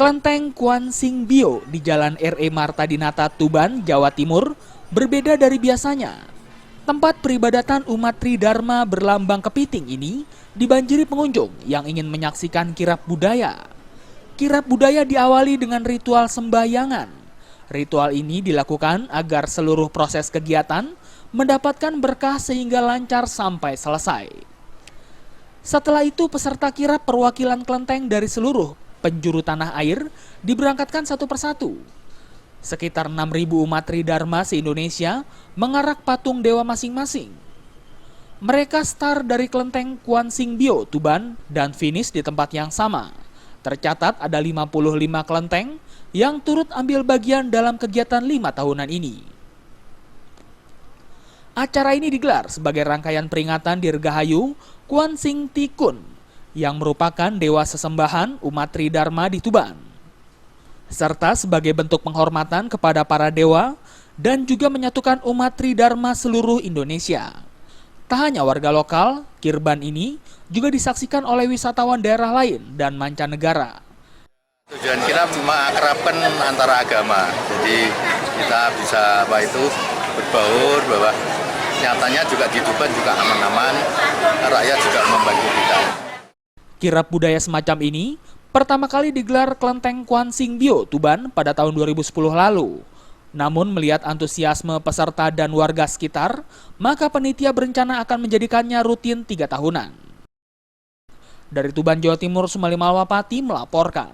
Kelenteng Kuan Sing Bio di Jalan R.E. Marta Dinata, Tuban, Jawa Timur berbeda dari biasanya. Tempat peribadatan umat Tridharma berlambang kepiting ini dibanjiri pengunjung yang ingin menyaksikan kirap budaya. Kirap budaya diawali dengan ritual sembahyangan. Ritual ini dilakukan agar seluruh proses kegiatan mendapatkan berkah sehingga lancar sampai selesai. Setelah itu peserta kirap perwakilan kelenteng dari seluruh penjuru tanah air diberangkatkan satu persatu. Sekitar 6.000 umat Tridharma se-Indonesia mengarak patung dewa masing-masing. Mereka start dari kelenteng Kuan Sing Bio, Tuban, dan finish di tempat yang sama. Tercatat ada 55 kelenteng yang turut ambil bagian dalam kegiatan 5 tahunan ini. Acara ini digelar sebagai rangkaian peringatan Dirgahayu Kuan Sing Tikun yang merupakan dewa sesembahan umat Tridharma di Tuban, serta sebagai bentuk penghormatan kepada para dewa dan juga menyatukan umat Tridharma seluruh Indonesia. Tak hanya warga lokal, kirban ini juga disaksikan oleh wisatawan daerah lain dan mancanegara. Tujuan kita mengakrabkan antara agama, jadi kita bisa berbaur bahwa nyatanya juga di Tuban juga aman-aman, rakyat juga membantu kita. Kirap budaya semacam ini pertama kali digelar Kelenteng Kuan Sing Bio, Tuban pada tahun 2010 lalu. Namun melihat antusiasme peserta dan warga sekitar, maka panitia berencana akan menjadikannya rutin 3 tahunan. Dari Tuban, Jawa Timur, Sumali Malwapati melaporkan.